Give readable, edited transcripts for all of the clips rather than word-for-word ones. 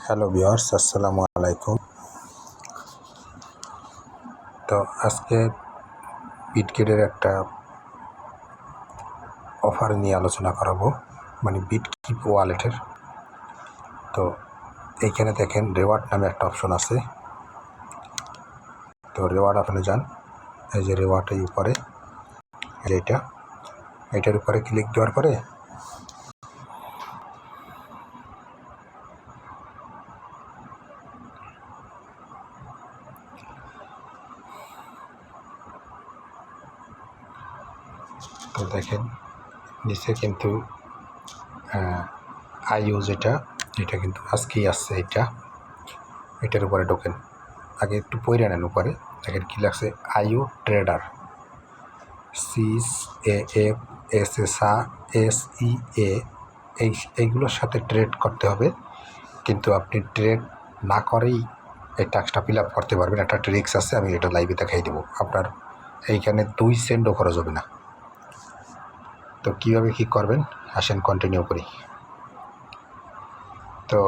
Hello viewers, আসসালামু আলাইকুম। তো আজকে বিটগেটের একটা অফার নিয়ে আলোচনা করাবো, মানে বিটকিপ ওয়ালেটের। তো এইখানে দেখেন রেওয়ার্ড নামে একটা অপশন আছে। তো রেওয়ার্ড অপশনে যান, এই যে রেওয়ার্ডের উপরে এটার উপরে ক্লিক দেওয়ার পরে তো দেখেন নিচে কিন্তু আইইউ এটা কিন্তু আজকেই আসছে। এটার উপরে ঢোকেন, আগে একটু পড়ে নেন। উপরে দেখেন কী লাগছে, আইইউ ট্রেডার, CAFSSA এইগুলোর সাথে ট্রেড করতে হবে। কিন্তু আপনি ট্রেড না করেই এই টাস্কটা ফিল আপ করতে পারবেন। একটা ট্রিক্স আছে, আমি এটা লাইভে দেখাই দেবো। আপনার এইখানে 2 সেন্টও খরচ হবে না। তো কীভাবে কী করবেন আসেন কন্টিনিউ করি। তো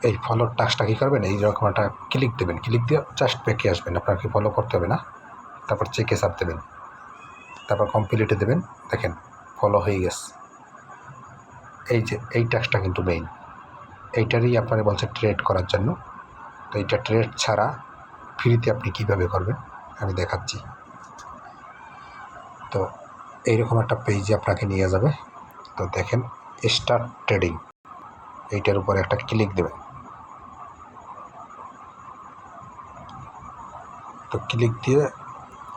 এই ফলোর টাস্কটা কী করবেন, এইরকম একটা ক্লিক দেবেন, ক্লিক দিয়ে জাস্ট ব্যাকে আসবেন। আপনাকে ফলো করতে হবে না। তারপর চেকে চাপ দেবেন, তারপর কমপ্লিটে দেবেন। দেখেন ফলো হয়ে গেছে। এই যে এই টাস্কটা কিন্তু মেইন, এইটারই আপনারা বলছে ট্রেড করার জন্য। তো এইটা ট্রেড ছাড়া ফ্রিতে আপনি কীভাবে করবেন আমি দেখাচ্ছি। তো এইরকম একটা পেজে আপনাকে নিয়ে যাবে। তো দেখেন স্টার্ট ট্রেডিং, এইটার উপরে একটা ক্লিক দেবেন। তো ক্লিক দিয়ে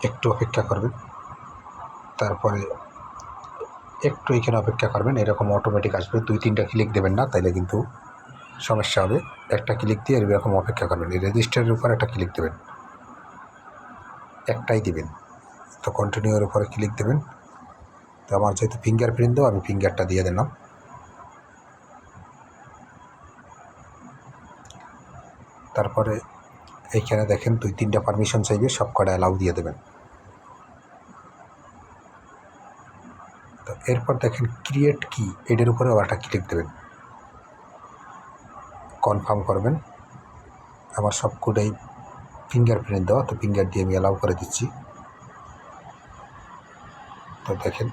একটু অপেক্ষা করবেন, তারপরে একটু এখানে অপেক্ষা করবেন। এরকম অটোমেটিক আসবে, 2-3টা ক্লিক দেবেন না, তাইলে কিন্তু সমস্যা হবে। একটা ক্লিক দিয়ে এরকম অপেক্ষা করবেন। এই রেজিস্টারের উপর একটা ক্লিক দেবেন, একটাই দিবেন। তো কন্টিনিউর উপরে ক্লিক দেবেন। তো আমার যেহেতু ফিঙ্গারপ্রিন্ট দেবো, আমি ফিঙ্গারটা দিয়ে দিলাম। তারপরে এইখানে দেখেন 2-3টা পারমিশন চাইবে, সব কটা অ্যালাউ দিয়ে দেবেন। তো এরপর দেখেন ক্রিয়েট কি, এটার উপরে আবার একটা ক্লিক দেবেন, কনফার্ম করবেন। আমার সব কোটাই ফিঙ্গারপ্রিন্ট দেওয়া, তো ফিঙ্গার দিয়ে আমি অ্যালাউ করে দিচ্ছি। তো দেখেন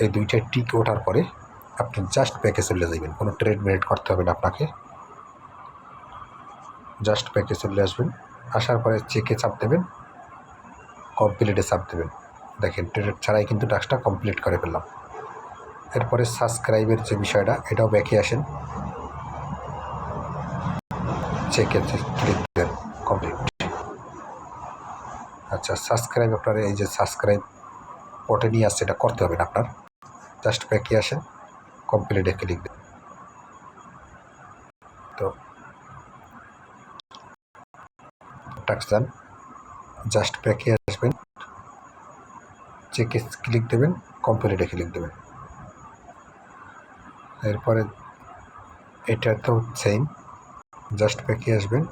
এই 2টা টিক ওঠার পরে আপনি জাস্ট ব্যাকে চলে যাবেন। কোনো ট্রেড মেড করতে হবে না আপনাকে, জাস্ট ব্যাকে চলে আসবেন। আসার পরে চেকে চাপ দেবেন, কমপ্লিটে চাপ দেবেন। দেখেন ট্রেড ছাড়াই কিন্তু টাস্কটা কমপ্লিট করে ফেললাম। এরপরে সাবস্ক্রাইবের যে বিষয়টা, এটাও ব্যাকে আসেন, চেকে ক্লিক দেন, কমপ্লিট। আচ্ছা, সাবস্ক্রাইব আপনার এই যে সাবস্ক্রাইব পটে নিয়ে আসছে, এটা করতে হবে না আপনার। জাস্ট ব্যাকে আসেন, কমপ্লিটে ক্লিক দেন। তো টাস্ক ডান, জাস্ট ব্যাকে আসবেন, চেকে ক্লিক দেবেন, কমপ্লিটে ক্লিক দেবেন। এরপরে এটা তো সেম, জাস্ট ব্যাকে আসবেন।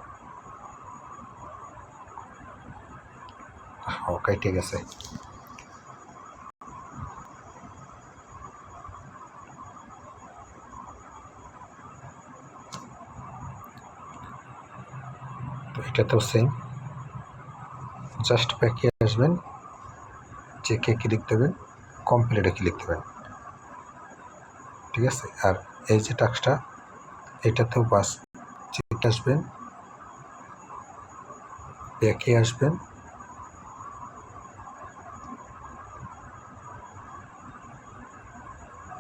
ওকে, ঠিক আছে। তো এটাতেও সেম, জাস্ট ব্যাকে আসবেন, চেকে ক্লিক দেবেন, কমপ্লিটে ক্লিক দেবেন। ঠিক আছে। আর এই যে টাস্কটা, এটাতেও বাস চেক আসবেন, ব্যাকে আসবেন,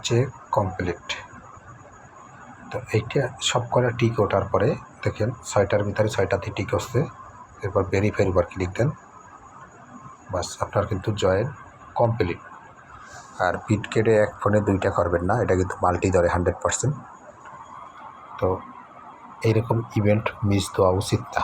চেক কমপ্লিট। তো এইটা সব করা টিক ওঠার পরে দেখেন 6টার ভিতরে 6টাতে টিক আসছে। এরপর ভেরিফাইয়ের উপর ক্লিক দেন, বাস আপনার কিন্তু জয়েন কমপ্লিট। আর বিটগেটে এক ফোনে 2টা করবেন না, এটা কিন্তু মাল্টি ধরে 100%। তো এইরকম ইভেন্ট মিস দেওয়া উচিত না।